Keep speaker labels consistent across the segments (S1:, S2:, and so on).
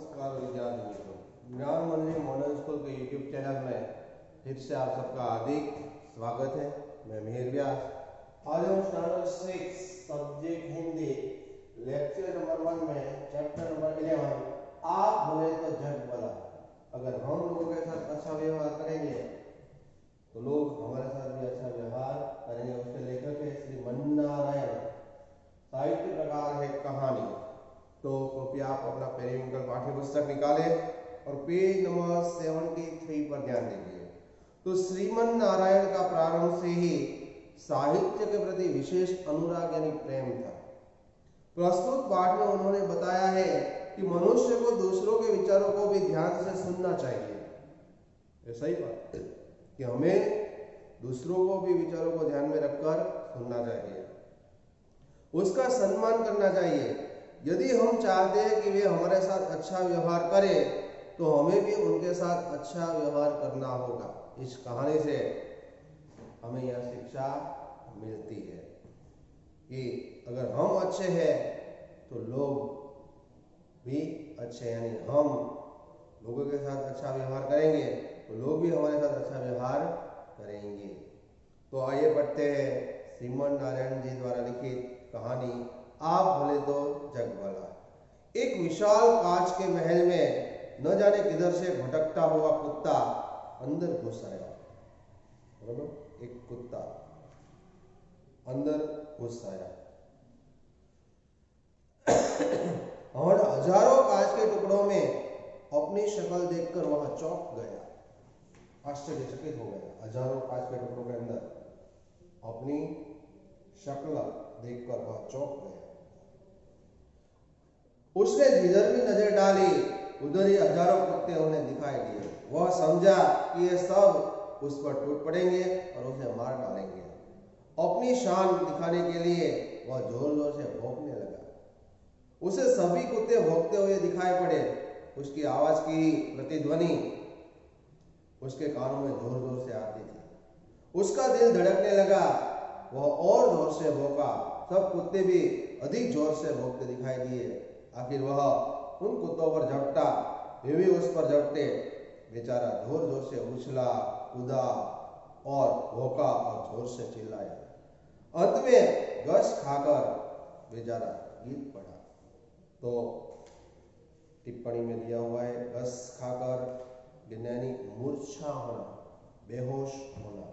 S1: नमस्कार विद्यार्थी मित्रों, ज्ञान मंदिर मॉडल स्कूल के यूट्यूब चैनल में फिर से आप सबका हार्दिक स्वागत है। मैं मिहिर व्यास। आज हम standard 6 subject Hindi lecture number 1 में चैप्टर नंबर 11 आप बोले तो जग भला। अगर हम लोगों के साथ अच्छा व्यवहार करेंगे तो लोग हमारे साथ भी अच्छा व्यवहार करेंगे। उसके लेखक है श्री मन्नारायण। साहित्य प्रकार है कहानी। तो कृपया आप अपना पेरिविंकल पाठ्य पुस्तक निकालें और पेज नंबर 73 पर ध्यान दीजिए। तो श्रीमन नारायण का प्रारंभ से ही साहित्य के प्रति विशेष अनुराग यानी प्रेम था। प्रस्तुत पाठ में उन्होंने बताया है कि मनुष्य को दूसरों के विचारों को भी ध्यान से सुनना चाहिए। ये सही बात है कि हमें दूसरों को भी विचारों को ध्यान में रखकर सुनना चाहिए, उसका सम्मान करना चाहिए। यदि हम चाहते हैं कि वे हमारे साथ अच्छा व्यवहार करें तो हमें भी उनके साथ अच्छा व्यवहार करना होगा। इस कहानी से हमें यह शिक्षा मिलती है कि अगर हम अच्छे हैं तो लोग भी अच्छे, यानी हम लोगों के साथ अच्छा व्यवहार करेंगे तो लोग भी हमारे साथ अच्छा व्यवहार करेंगे। तो आइए पढ़ते हैं श्रीमन नारायण जी द्वारा लिखित कहानी आप भले तो जग भला। एक विशाल कांच के महल में न जाने किधर से भटकता हुआ कुत्ता अंदर घुस आया। एक कुत्ता अंदर घुस आया और हजारों कांच के टुकड़ों में अपनी शक्ल देखकर वह चौंक गया, आश्चर्यचकित हो गया। हजारों कांच के टुकड़ों के अंदर अपनी शक्ल देखकर वह चौंक गया। उसने जिधर भी नजर डाली उधर ही हजारों कुत्ते उन्हें दिखाई दिए। वह समझा कि ये सब उस पर टूट पड़ेंगे और उसे मार डालेंगे। अपनी शान दिखाने के लिए वह जोर जोर से भौंकने लगा। उसे सभी कुत्ते भौंकते हुए दिखाई पड़े। उसकी आवाज की प्रतिध्वनि उसके कानों में जोर जोर से आती थी। उसका दिल धड़कने लगा। वह और जोर से भौंका। सब कुत्ते भी अधिक जोर से भौंकते दिखाई दिए। आखिर वह उन कुत्तों पर झपटा, वे भी उस पर झपटे। बेचारा जोर जोर से उछला, कूदा और भौंका और जोर से चिल्लाया। अंत में गश खाकर बेचारा गिर पड़ा। तो टिप्पणी में दिया हुआ है गश खाकर गिरने मूर्छा होना, बेहोश होना।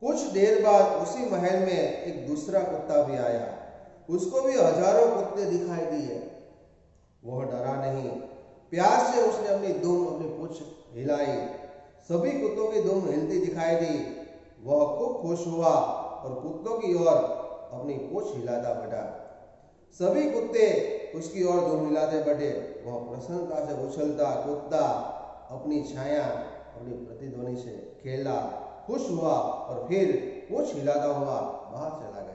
S1: कुछ देर बाद उसी महल में एक दूसरा कुत्ता भी आया। उसको भी हजारों कुत्ते दिखाई दिए। वह डरा नहीं। प्यार से उसने अपनी पूंछ हिलाई। सभी कुत्तों की दुम हिलती दिखाई दी। वह खूब खुश हुआ और कुत्तों की ओर अपनी पूंछ हिलाता बढ़ा। सभी कुत्ते उसकी ओर दुम हिलाते बढ़े। वह प्रसन्नता से उछलता कूदता अपनी छाया, अपनी प्रतिध्वनि से खेला, खुश हुआ और फिर पूंछ हिलाता हुआ बाहर चला गया।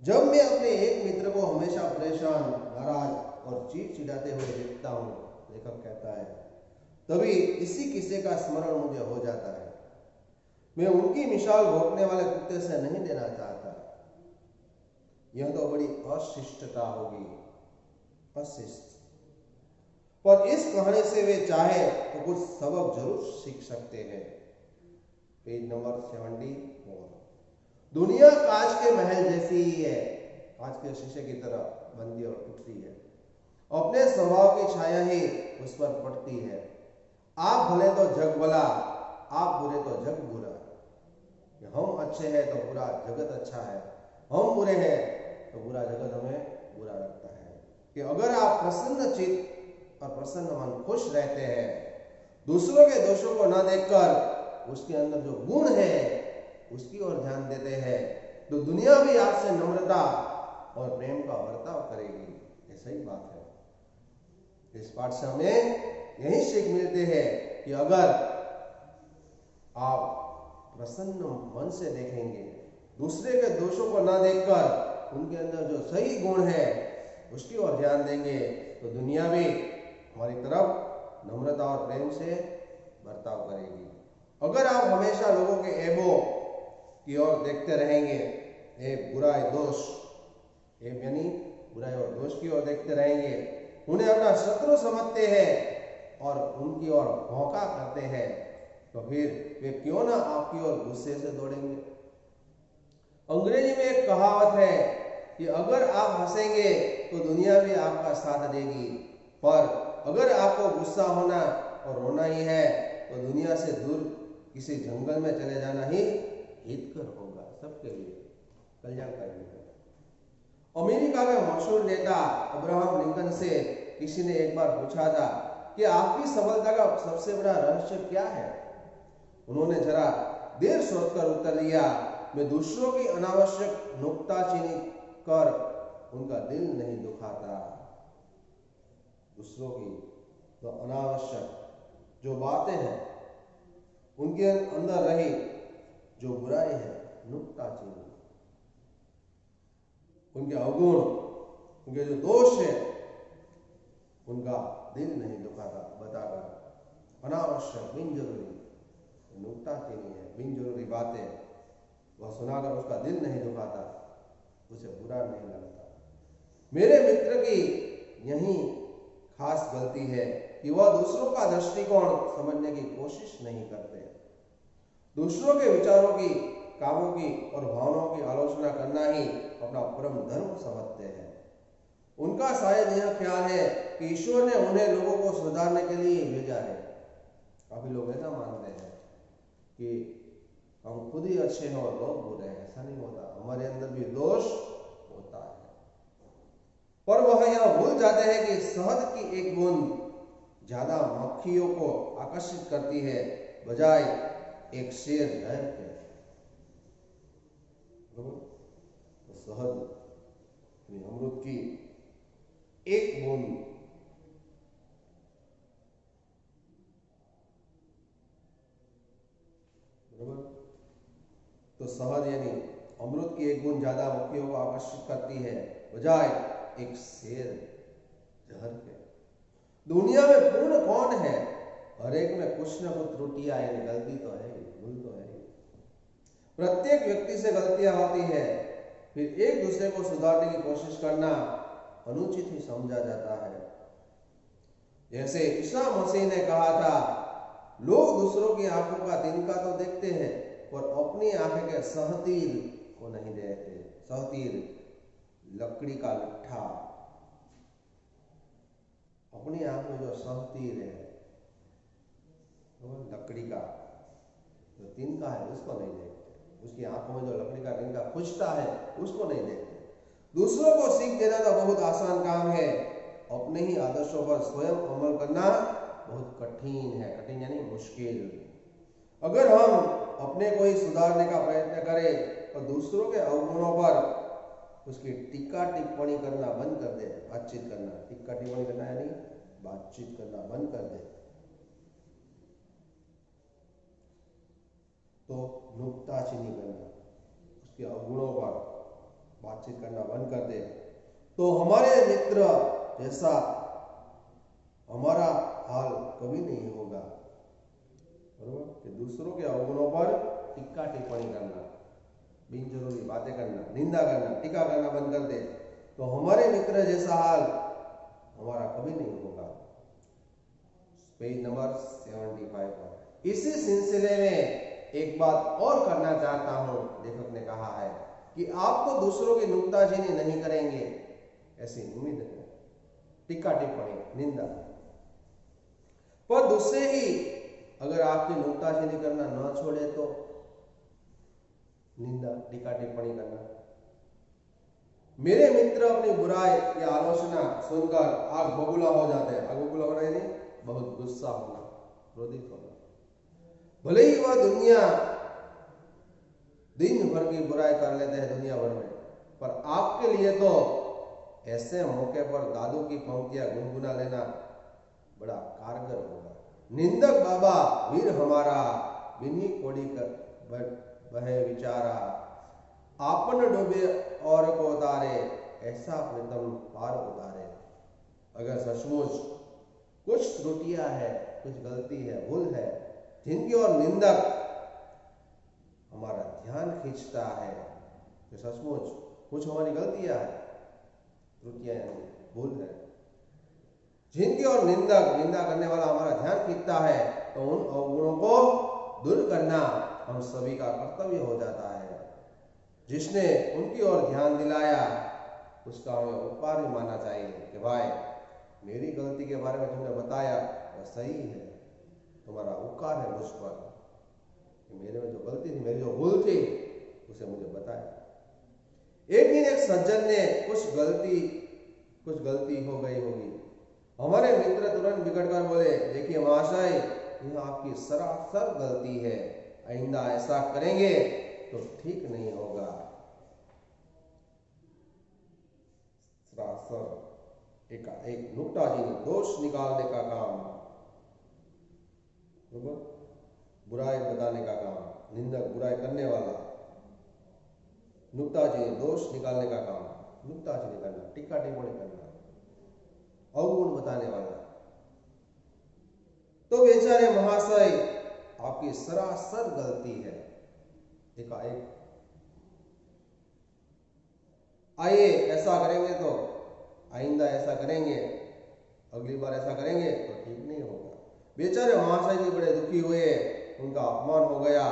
S1: जब मैं अपने एक मित्र को हमेशा परेशान, नाराज और चिड़चिड़ाते हुए देखता हूँ, लेखक कहता है, तभी इसी किस्से का स्मरण मुझे हो जाता है। मैं उनकी मिसाल भौंकने वाले कुत्ते से नहीं देना चाहता। यह तो बड़ी अशिष्टता होगी, अशिष्ट। पर इस कहानी से वे चाहे तो कुछ सबक जरूर सीख सकते हैं। Page number 74। दुनिया कांच के महल जैसी ही है, कांच के शीशे की तरह बनती और टूटती है। अपने स्वभाव की छाया ही उस पर पड़ती है। आप भले तो जग भला, आप बुरे तो जग बुरा। हम अच्छे हैं तो पूरा जगत अच्छा है, हम बुरे हैं तो पूरा जगत हमें बुरा लगता है। कि अगर आप प्रसन्न चित्त और प्रसन्न मन खुश रहते हैं, दूसरों के दोषों को न देखकर उसके अंदर जो गुण है उसकी ओर ध्यान देते हैं, तो दुनिया भी आपसे नम्रता और प्रेम का बर्ताव करेगी। ये सही बात है। इस पाठ से हमें यही सीख मिलती है कि अगर आप प्रसन्न मन से देखेंगे, दूसरे के दोषों को ना देखकर उनके अंदर जो सही गुण है उसकी ओर ध्यान देंगे, तो दुनिया भी हमारी तरफ नम्रता और प्रेम से बर्ताव करेगी। अगर आप हमेशा लोगों के ऐबों की ओर देखते रहेंगे, ऐब बुराई दोष, ऐब यानी बुराई और दोष की ओर देखते रहेंगे, उन्हें अपना शत्रु समझते हैं और उनकी ओर भौंका करते हैं, तो फिर वे क्यों ना आपकी ओर गुस्से से दौड़ेंगे। अंग्रेजी में एक कहावत है कि अगर आप हंसेंगे तो दुनिया भी आपका साथ देगी, पर अगर आपको गुस्सा होना और रोना ही है तो दुनिया से दूर किसी जंगल में चले जाना ही हितकर होगा, सबके लिए कल्याणकारी होगा। अमेरिका के मशहूर नेता अब्राहम लिंकन से किसी ने एक बार पूछा था कि आपकी सफलता का सबसे बड़ा रहस्य क्या है। उन्होंने जरा देर सोचकर उत्तर दिया, मैं दूसरों की अनावश्यक नुक्ताचीनी कर उनका दिल नहीं दुखाता। दूसरों की तो अनावश्यक जो बातें हैं, उनके अंदर रही जो बुराई है, नुक्ताचीनी, उनके अवगुण, उनके जो दोष है, उनका दिल नहीं दुखाता बताकर अनावश्यक बिन जरूरी नुक्ताचीनी है, बिन जरूरी बातें वह सुनाकर उसका दिल नहीं दुखाता, उसे बुरा नहीं लगता। मेरे मित्र की यही खास गलती है कि वह दूसरों का दृष्टिकोण समझने की कोशिश नहीं करते। दूसरों के विचारों की, कामों की और भावनाओं की आलोचना करना ही अपना परम धर्म समझते हैं। उनका शायद यह ख्याल है कि ईश्वर ने उन्हें लोगों को सुधारने के लिए भेजा है। काफी लोग ऐसा मानते हैं कि हम खुद ही अच्छे हैं और लोग बुरे हैं। ऐसा नहीं होता, हमारे अंदर भी दोष होता है, पर वह यह भूल जाते हैं कि शहद की एक बूंद ज्यादा मक्खियों को आकर्षित करती है बजाय एक शेर जहर के। तो शहद अमृत की एक बूंद तो शहद यानी अमृत की एक बूंद ज्यादा मक्खियों को आकर्षित करती है बजाय एक शेर जहर के। दुनिया में पूर्ण कौन है? हर एक में कुछ न कुछ त्रुटियां यानी गलती तो है, भूल तो है। प्रत्येक व्यक्ति से गलतियां होती है, फिर एक दूसरे को सुधारने की कोशिश करना अनुचित ही समझा जाता है। जैसे ईसा मसीह ने कहा था, लोग दूसरों की आंखों का तिनका तो देखते हैं पर अपनी आंखें के सहतीर को नहीं देखते। सहतीर लकड़ी का लट्ठा, अपनी आंख में जो सहतीर है लकड़ी का जो तिनका है उसको नहीं देखते। उसकी आंखों में जो लकड़ी का तिनका खुजता है उसको नहीं देखते। दूसरों को सीख देना तो बहुत आसान काम है, अपने ही आदर्शों पर स्वयं अमल करना बहुत कठिन है। कठिन यानी मुश्किल। अगर हम अपने को ही सुधारने का प्रयत्न करें और दूसरों के अवगुणों पर उसकी टीका टिप्पणी करना बंद कर दे, बातचीत करना, टीका टिप्पणी करना यानी बातचीत करना बंद कर दे, तो नुक्ताचीनी करना, उसके अवगुणों पर बातचीत करना बंद कर दे, तो हमारे मित्र जैसा हमारा हाल कभी नहीं होगा। बरोबर कि दूसरों के अवगुणों पर टीका टिप्पणी करना, बिन जरूरी बातें करना, निंदा करना, टीका करना बंद कर दे, तो हमारे मित्र जैसा हाल हमारा कभी नहीं होगा। पेज नंबर 75 पर इसी सिलसिले में एक बात और करना चाहता हूं। लेखक ने कहा है कि आप तो दूसरों की नुक्ताचीनी नहीं करेंगे, ऐसी उम्मीद है, टीका टिप्पणी, निंदा, पर दूसरे ही अगर आपकी नुक्ताचीनी करना न छोड़े तो निंदा, टीका टिप्पणी करना। मेरे मित्र अपनी बुराई या आलोचना सुनकर आग बबूला हो जाते हैं। आग बबूला होना यानी बहुत गुस्सा होना, क्रोधित होना। भले ही वह दुनिया दिन भर की बुराई कर लेते हैं दुनिया भर में, पर आपके लिए तो ऐसे मौके पर दादू की पंक्तियां गुनगुना लेना बड़ा कारगर होगा। निंदक बाबा वीर हमारा, बिन्ही कोड़ी कर बहे विचारा, आपन डूबे और को उतारे, ऐसा प्रीतम पार उतारे। अगर सचमुच कुछ त्रुटियां है, कुछ गलती है, भूल है, जिनकी ओर निंदक हमारा ध्यान खींचता है, तो सचमुच कुछ हमारी गलतियां है, त्रुटियां भूल है, जिनकी ओर निंदा करने वाला हमारा ध्यान खींचता है, तो उन अवगुणों को दूर करना हम सभी का कर्तव्य हो जाता है। जिसने उनकी ओर ध्यान दिलाया उसका हमें उपकार भी मानना चाहिए कि भाई मेरी गलती के बारे में तुमने बताया वह सही है, तुम्हारा उपकार है मुझ पर कि मेरे में जो गलती थी, मेरी जो भूल थी उसे मुझे बताया। एक दिन एक सज्जन ने कुछ गलती हो गई होगी। हमारे मित्र तुरंत बिगड़ कर बोले, देखिए महाशय, यह आपकी सरासर गलती है, आइंदा ऐसा करेंगे तो ठीक नहीं होगा। सरासर एक नुक्ताचीनी दोष निकालने का काम, बुराई बताने का काम, निंदक बुराई करने वाला, नुक्ताचीनी दोष निकालने का काम, नुक्ताचीनी करना, टिक्का टिप्पणी करना, अवगुण बताने वाला। तो बेचारे महाशय, आपकी सरासर गलती है। एकाएक आइए ऐसा करेंगे तो आइंदा ऐसा करेंगे, अगली बार ऐसा करेंगे तो ठीक नहीं होगा। बेचारे महाशय जी बड़े दुखी हुए, उनका अपमान हो गया,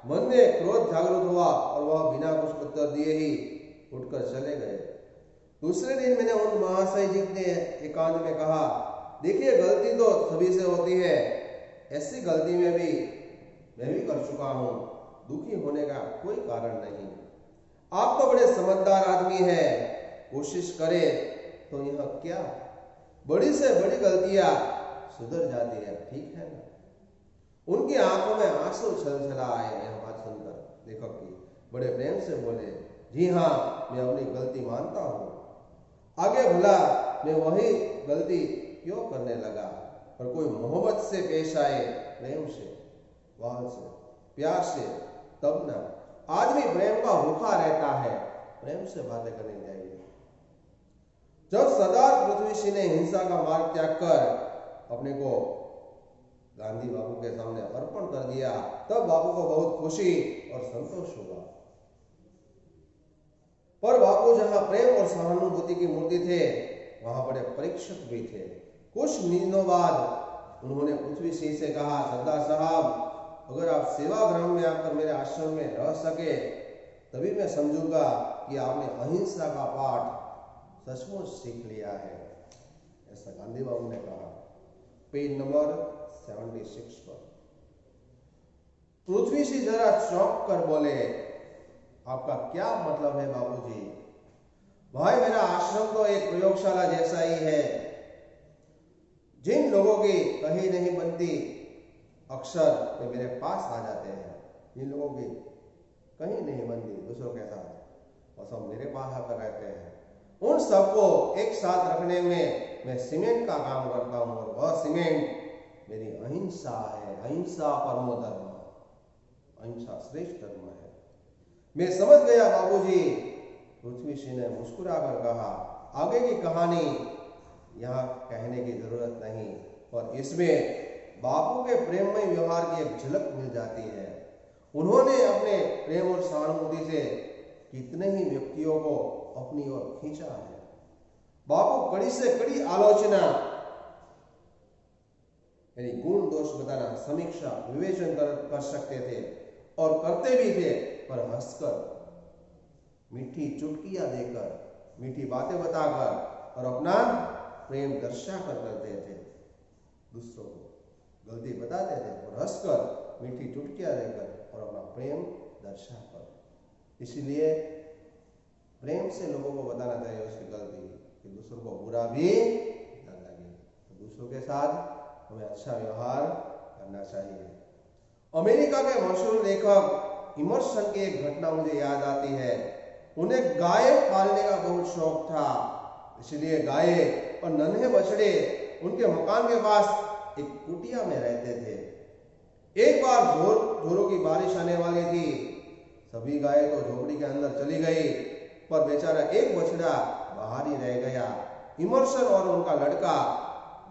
S1: मन में क्रोध जागृत हुआ और वह बिना कुछ उत्तर दिए ही उठकर चले गए। दूसरे दिन मैंने उन महाशय जी ने एकांत में कहा, देखिए गलती तो सभी से होती है, ऐसी गलती में भी मैं भी कर चुका हूं, दुखी होने का कोई कारण नहीं। आप तो बड़े समझदार आदमी हैं, कोशिश करें तो यह क्या, बड़ी से बड़ी गलतियां सुधर जाती है, ठीक है ना। उनकी आंखों में आंसू छलछला आए। यह बात सुनकर लेखक की बड़े प्रेम से बोले, जी हाँ, मैं अपनी गलती मानता हूँ, आगे भला मैं वही गलती क्यों करने लगा। पर कोई मोहब्बत से पेश आए, प्रेम से, वाल से, प्यार से, तब ना। आदमी प्रेम का भूखा रहता है, प्रेम से बातें करनी चाहिए। जब सरदार पृथ्वी सिंह ने हिंसा का मार्ग त्याग कर अपने को गांधी बाबू के सामने अर्पण कर दिया, तब बाबू को बहुत खुशी और संतोष हुआ। पर बापू जहां प्रेम और सहानुभूति की मूर्ति थे, वहां बड़े परीक्षक भी थे। कुछ दिनों बाद उन्होंने पृथ्वी सिंह से कहा, सरदार साहब, अगर आप सेवाग्राम में आकर मेरे आश्रम में रह सके तभी मैं समझूंगा कि आपने अहिंसा का पाठ सचमुच सीख लिया है, ऐसा गांधी बाबू ने कहा। पेज नंबर 76 पर पृथ्वी सिंह जरा चौंक कर बोले, आपका क्या मतलब है बाबूजी? भाई, मेरा आश्रम तो एक प्रयोगशाला जैसा ही है। जिन लोगों की कहीं नहीं बनती अक्सर वे मेरे पास आ जाते हैं, जिन लोगों की कहीं नहीं बनती दूसरों के साथ, और सब मेरे पास आकर रहते हैं। उन सबको एक साथ रखने में मैं सीमेंट का काम करता हूँ, और वह सीमेंट मेरी अहिंसा है। अहिंसा परमो धर्म, अहिंसा श्रेष्ठ धर्म है। मैं समझ गया बाबूजी, पृथ्वी सिंह ने मुस्कुराकर कहा। आगे की कहानी यहाँ कहने की जरूरत नहीं, और इसमें बापू के प्रेममय व्यवहार की एक झलक मिल जाती है। उन्होंने अपने प्रेम और सहानुभूति से कितने ही व्यक्तियों को अपनी ओर खींचा है। बापू कड़ी से कड़ी आलोचना यानी गुण दोष बताना, समीक्षा, विवेचन कर सकते थे और करते भी थे, पर हंसकर, मीठी चुटकियां देकर, मीठी बातें बताकर और अपना प्रेम दर्शाकर करते थे। दूसरों को गलती बताते थे और हंसकर, मीठी चुटकियां देकर और अपना प्रेम दर्शाकर। इसलिए प्रेम से लोगों को बताना चाहिए उसकी गलती, कि दूसरों को बुरा भी न लगे। तो दूसरों के साथ हमें अच्छा व्यवहार करना चाहिए। अमेरिका के मशहूर लेखक इमर्सन की एक घटना मुझे याद आती है। उन्हें गाय पालने का बहुत शौक था, इसलिए गाय और नन्हे बछड़े उनके मकान के पास एक कुटिया में रहते थे। एक बार जोरों की बारिश आने वाली थी। सभी गायें तो झोपड़ी के अंदर चली गई, पर बेचारा एक बछड़ा बाहर ही रह गया। इमर्सन और उनका लड़का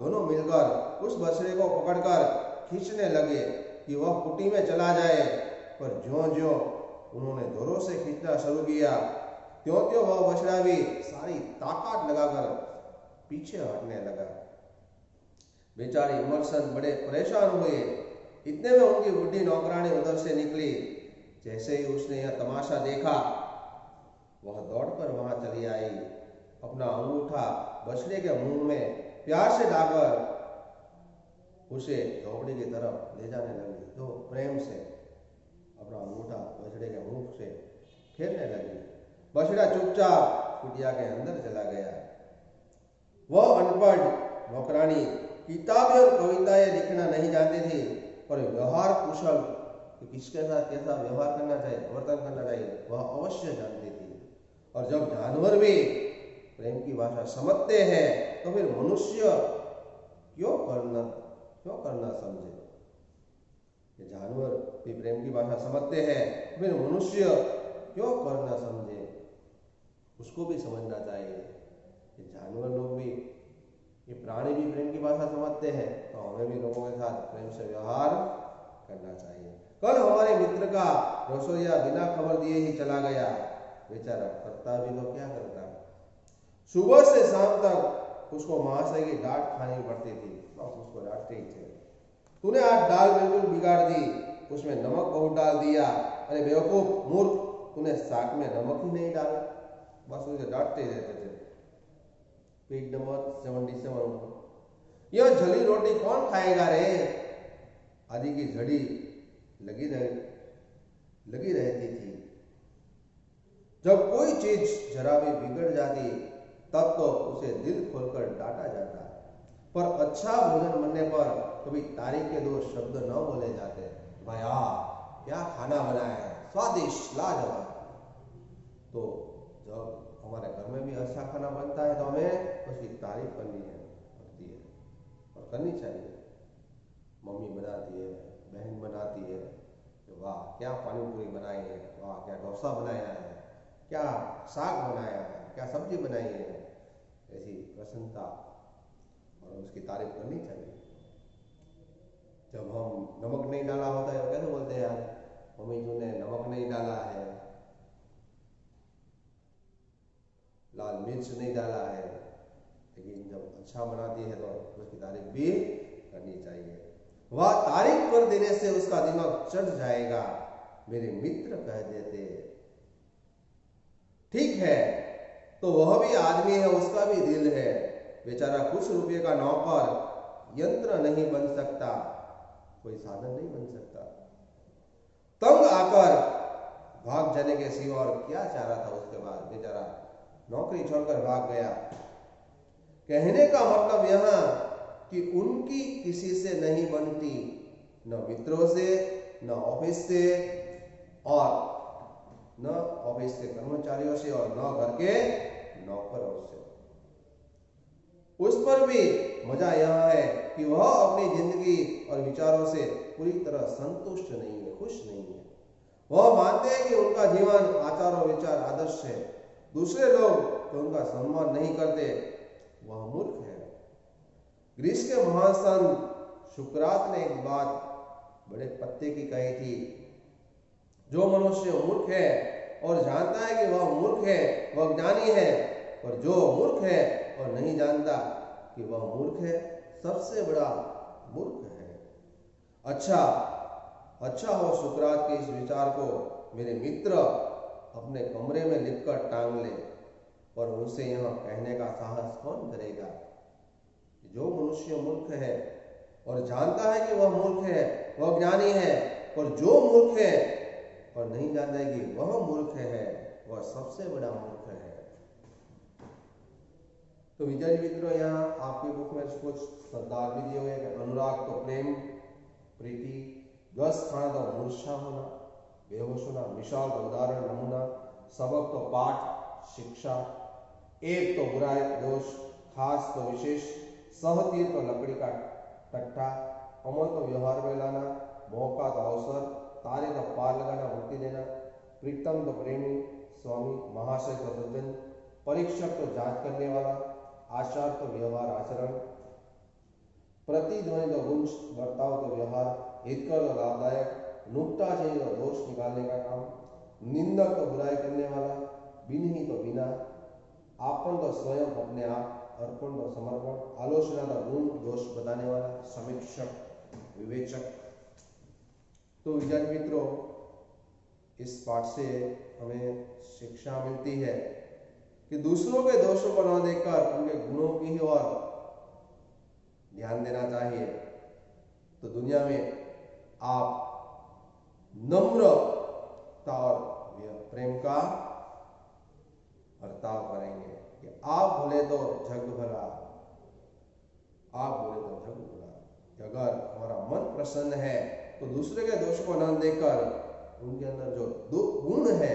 S1: दोनों मिलकर उस बछड़े को पकड़कर खींचने लगे कि वह कुटी में चला जाए, पर ज्यों-ज्यों उन्होंने जोरों से खींचना शुरू किया, त्यों त्यों वह बछड़ा भी सारी ताकत लगाकर पीछे हटने लगा। बेचारी उमरसद बड़े परेशान हुए। इतने में उनकी बुढ़ी नौकरानी उधर से निकली। जैसे ही उसने यह तमाशा देखा, वह दौड़कर वहां चली आई। अपना अंगूठा बछड़े के मुंह में प्यार से डालकर उसे झोपड़ी की तरफ ले जाने लगी। तो प्रेम से अपना अंगूठा बछड़े के मुंह से फेरने लगी। बछड़ा चुपचाप कुटिया के अंदर चला गया। वह अनपढ़ नौकरानी किताबें और कविताएं लिखना नहीं जानती थी, पर व्यवहार कुशल किसके साथ कैसा व्यवहार करना चाहिए, वर्तन करना चाहिए, वह अवश्य जानती थी। और जब जानवर भी प्रेम की भाषा समझते हैं तो फिर मनुष्य क्यों करना समझे। जानवर भी प्रेम की भाषा समझते हैं, फिर मनुष्य क्यों करना समझे। उसको भी समझना चाहिए कि जानवर लोग भी, ये प्राणी भी प्रेम की भाषा समझते हैं, तो हमें भी लोगों के साथ प्रेम से व्यवहार करना चाहिए। कल हमारे मित्र का रसोईया बिना खबर दिए ही चला गया। बेचारा करता भी तो क्या करता। सुबह से शाम तक उसको महाशय की डांट खानी पड़ती थी। उसको डांटते ही थे, तूने आज दाल बिल्कुल बिगाड़ दी, उसमें नमक बहुत डाल दिया। अरे बेवकूफ मूर्ख, तूने साग में नमक ही नहीं डाला। बस उसे डांटते रहते थे। Page number 77। यह जली रोटी कौन खाएगा रे, आदि की झड़ी लगी रहती थी। जब कोई चीज जरा भी बिगड़ जाती तब तो उसे दिल खोलकर डांटा जाता, पर अच्छा भोजन बनने पर कभी तारीफ के दो शब्द न बोले जाते। भैया क्या खाना बनाया है, स्वादिष्ट, लाजवाब। तो जब हमारे घर में भी अच्छा खाना बनता है तो हमें उसकी तारीफ करनी पड़ती है और करनी चाहिए। मम्मी बनाती है, बहन बनाती है, तो वाह क्या पानी पूरी बनाई है, वाह क्या डोसा बनाया है, क्या साग बनाया है, क्या सब्जी बनाई है, ऐसी प्रसन्नता और उसकी तारीफ करनी चाहिए। जब हम नमक नहीं डाला होता है कैसे बोलते हैं, यार मम्मी जी ने नमक नहीं डाला है, लाल मिर्च नहीं डाला है। लेकिन जब अच्छा बनाती है तो उसकी तारीफ भी करनी चाहिए। वह तारीफ कर देने से उसका दिमाग चढ़ जाएगा। मेरे मित्र कह देते, ठीक है तो वह भी आदमी है, उसका भी दिल है। बेचारा कुछ रुपये का नौकर यंत्र नहीं बन सकता, कोई साधन नहीं बन सकता। तंग आकर भाग जाने के सिवा और क्या चाह रहा था। उसके बाद बेचारा नौकरी छोड़कर भाग गया। कहने का मतलब यहाँ कि उनकी किसी से नहीं बनती, न मित्रों से, न ऑफिस से, और न ऑफिस के कर्मचारियों से, और न घर के नौकरों से। उस पर भी मजा यह है कि वह अपनी जिंदगी और विचारों से पूरी तरह संतुष्ट नहीं है, खुश नहीं है। वह मानते हैं कि उनका जीवन, आचार और विचार आदर्श है। दूसरे लोग तो उनका सम्मान नहीं करते, वह मूर्ख है। ग्रीस के महान संत सुकरात ने एक बात बड़े पत्ते की कही थी, जो मनुष्य मूर्ख है और जानता है कि वह मूर्ख है, वह ज्ञानी है, और जो मूर्ख है और नहीं जानता कि वह मूर्ख है, सबसे बड़ा मूर्ख है। अच्छा हो सुकरात के इस विचार को मेरे मित्र अपने कमरे में लिखकर टांग ले, और उनसे यह कहने का साहस कौन करेगा। जो मनुष्य मूर्ख है और जानता है कि वह मूर्ख है, वह ज्ञानी है, और जो मूर्ख है और नहीं जानता है कि वह मूर्ख है, वह सबसे बड़ा मूर्ख है। तो विजय मित्रों, यहाँ आपकी बुक में कुछ शब्दार्थ भी दिए हुए हैं। अनुराग तो प्रेम, प्रीति, ग्रस्त खाना तो मूर्छा होना, बेहोश होना, मिसाल तो उदाहरण, नमूना, सबक तो पाठ, शिक्षा, एक तो बुराई, दोष, खास तो विशेष, सहतीर तो लकड़ी का टट्टा, अमल तो व्यवहार में लाना, मौका तो अवसर, तारे तो पार लगाना, मुक्ति देना, प्रीतम तो प्रेमी, स्वामी, महाशय तो सज्जन, परीक्षक तो जांच करने वाला, आचार तो व्यवहार आचरण, प्रतिध्वनि तो गुंज, बर्ताव तो व्यवहार, हितकर तो लाभदायक, नुक्ताचीनी तो दोष निकालने का काम, निंदक तो बुराई करने वाला, बिन ही तो बिना, आपन तो स्वयं अपने आप, अर्पण तो समर्पण, आलोचना का गुण दोष बताने वाला, समीक्षक, विवेचक। तो विद्यार्थी मित्रों, इस पाठ से हमें शिक्षा मिलती है कि दूसरों के दोषों को न देखकर उनके गुणों की ही ओर ध्यान देना चाहिए। तो दुनिया में आप नम्रता और प्रेम का बर्ताव करेंगे कि आप भले तो जग भला, आप बोले तो जग भला। कि अगर हमारा मन प्रसन्न है तो दूसरे के दोष को न देखकर उनके अंदर जो दो गुण है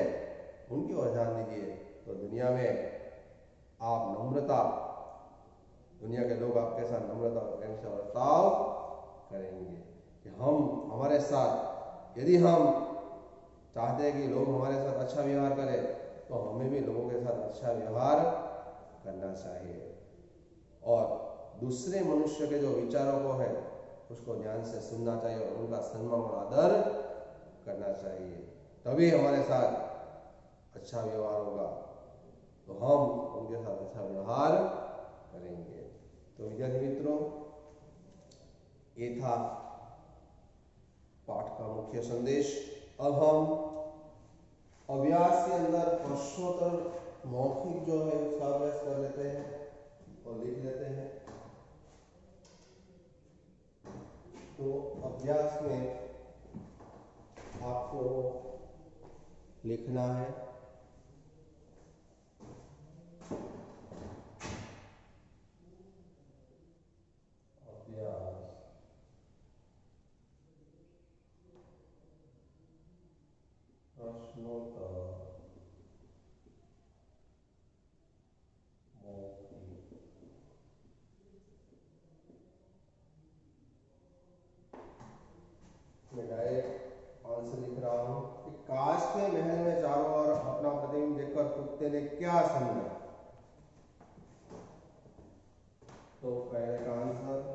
S1: उनकी ओर ध्यान दीजिए। तो दुनिया में आप नम्रता, दुनिया के लोग आपके साथ नम्रता और प्रेम से बर्ताव करेंगे। कि हम हमारे साथ, यदि हम चाहते हैं कि लोग हमारे साथ अच्छा व्यवहार करें तो हमें भी लोगों के साथ अच्छा व्यवहार करना चाहिए और दूसरे मनुष्य के जो विचारों को है उसको ध्यान से सुनना चाहिए और उनका सम्मान और आदर करना चाहिए। तभी हमारे साथ अच्छा व्यवहार होगा, तो हम उनके साथ अच्छा व्यवहार करेंगे। तो विद्यार्थी मित्रों, ये था पाठ का मुख्य संदेश। अब हम अभ्यास के अंदर प्रश्नोत्तर मौखिक जो है उसका अभ्यास कर लेते हैं और लिख लेते हैं। तो अभ्यास में आपको लिखना है अभ्यास प्रश्नोत्तर मौखिक। मैं डायरेक्ट आंसर लिख रहा हूं कि काश के महल में चारों ओर अपना प्रतिबिंब देखकर कुत्ते ने क्या समझा। तो पहले का आंसर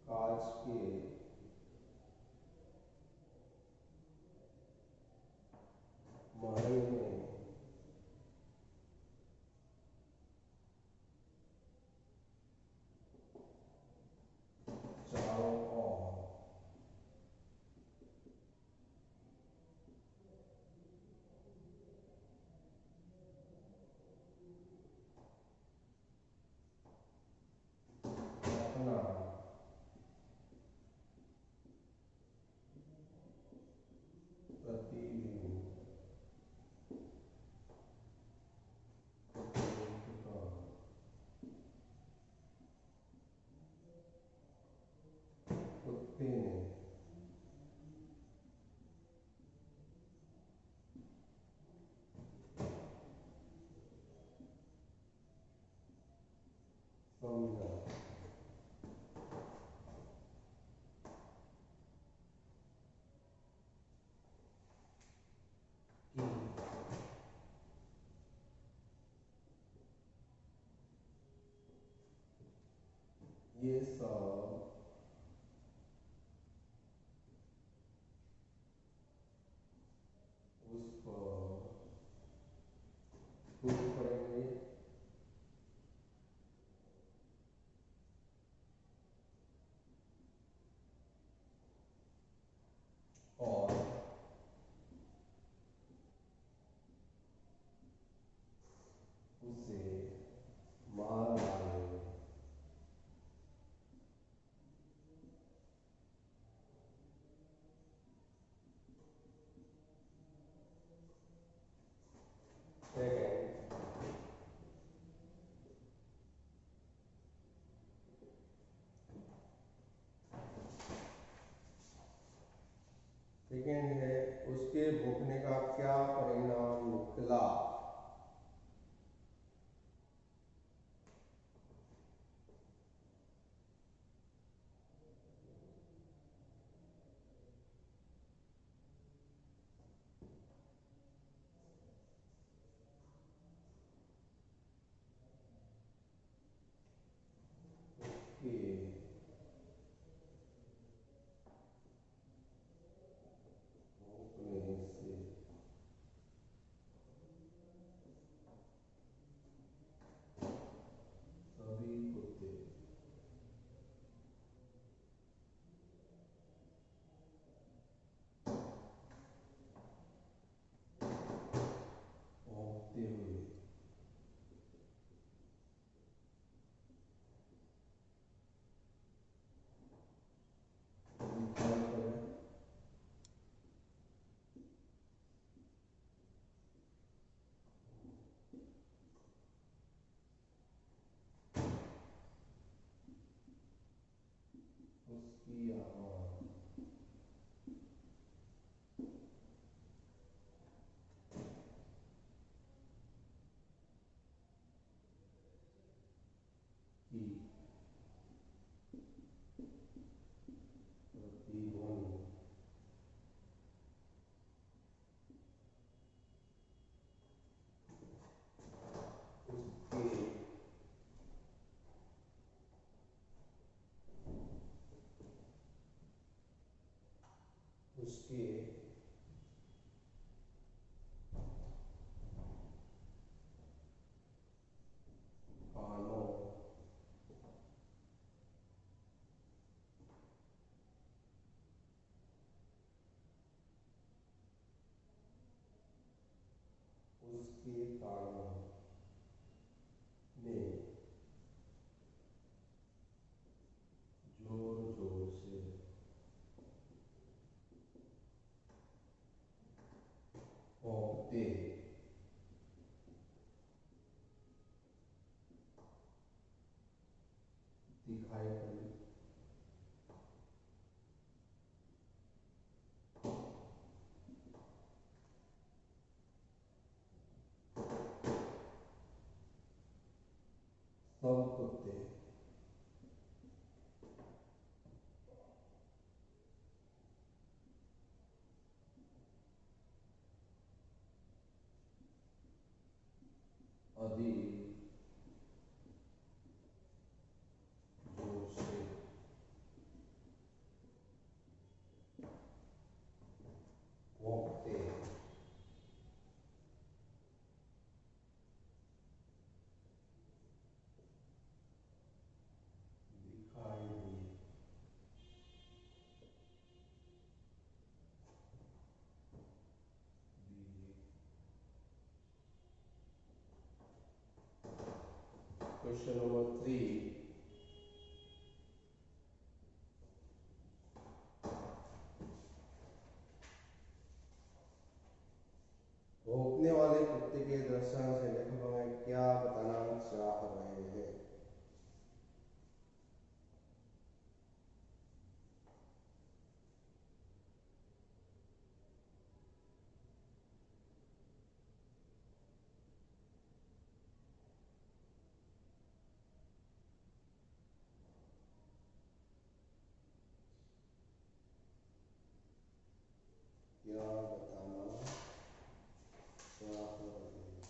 S1: काश के महल में चारों ओर अपना प्रतिबिंब कुत्ते ने समझा। ये सब उस पर टूट पड़ेंगे और उसे मार डालेंगे। उसकी आवाज की प्रतिध्वनि उसके उसके कानों उसके कानों ने जोर जोर से भौंकते दिखाई पड़ी। सब कुत्ते अधिक जोर से भौंकते दिखाई दिए। Question number 3. भौंकने वाले कुत्ते के दर्शन से लेखक हमें क्या बताना चाह रहे हैं? क्या बताना चाह रहे हैं?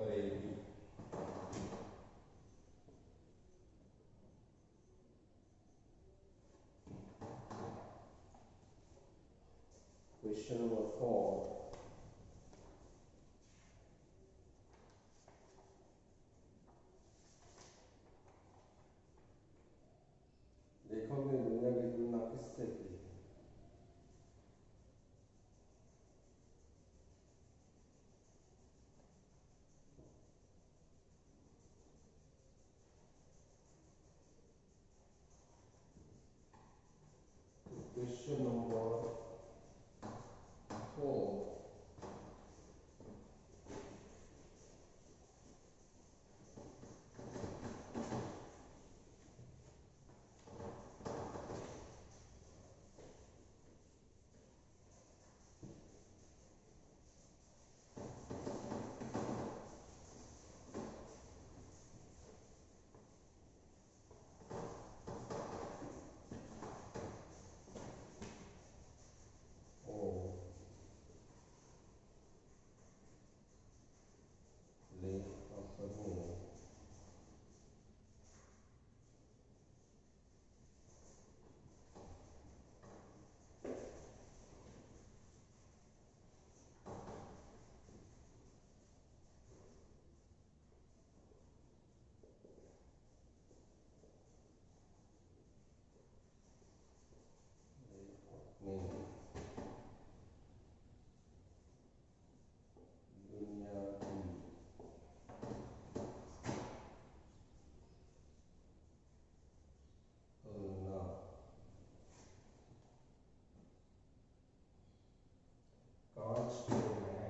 S1: करेगी। क्वेश्चन नंबर 4, लेखक ने दुनिया की तुलना किससे की? क्वेश्चन नंबर 4, दुनिया की तुलना कांच के महल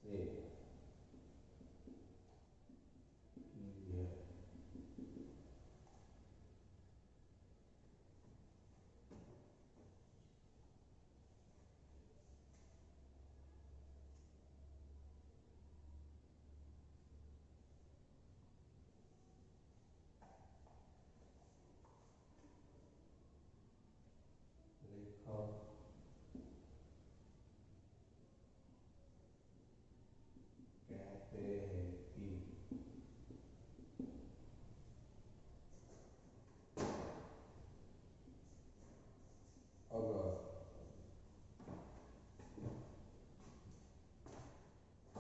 S1: से की है। लेखक कहते हैं कि अगर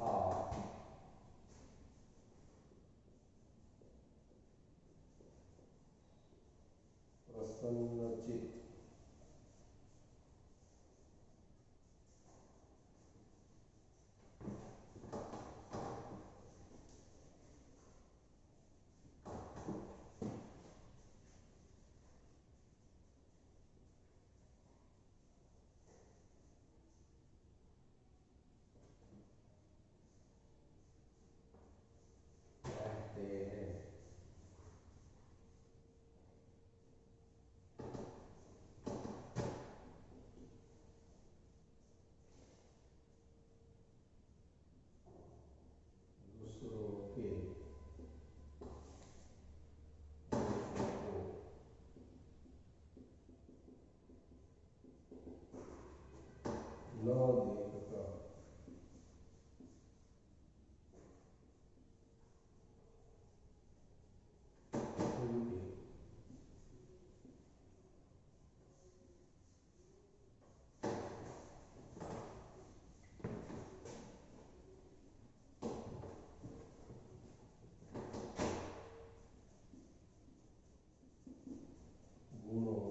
S1: आप प्रसन्नचित्त कहते हैं, दूसरों के दोषों को न देखकर उनके गुणों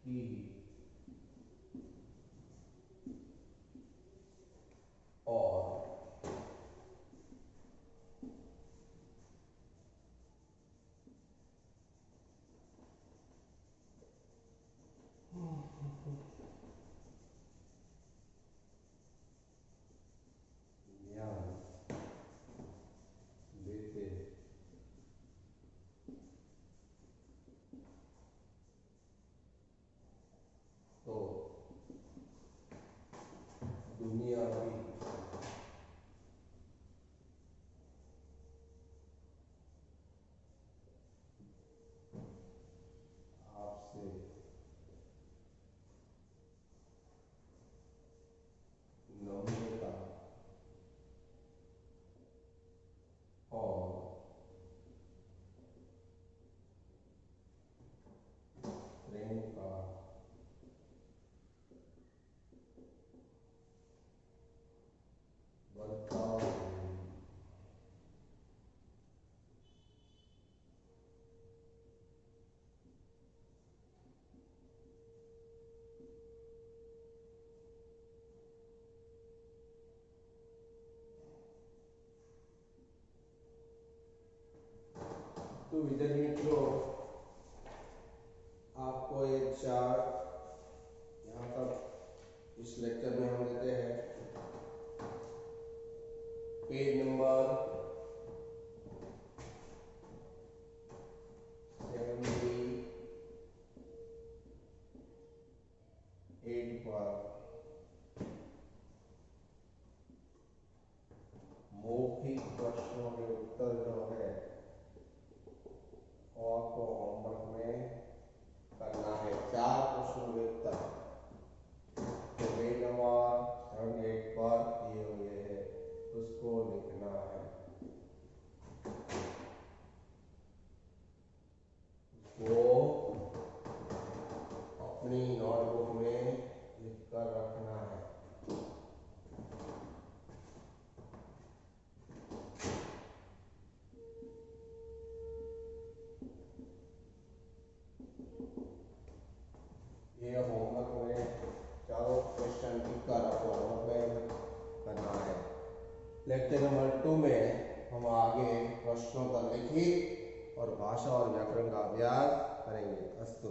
S1: की और ज्ञान देते तो विद्यार्थी मित्रों, आपको एक चार्ट यहाँ तक इस लेक्चर में हम देते हैं। पेज नंबर 78 पर मौखिक प्रश्नों के उत्तर जो है वो आपको होमवर्क में करना है। 4 प्रश्नों के उत्तर तो पेज नंबर 78 पर दिए हुए हैं, उसको लिखना है। वो अपनी नोटबुक में लिखकर रखना है। ये होमवर्क में चारों क्वेश्चन टिककर आपको होमवर्क में करना है। लेक्चर नंबर 2 में हम आगे प्रश्नों का लिखित और भाषा और व्याकरण का अभ्यास करेंगे। अस्तु।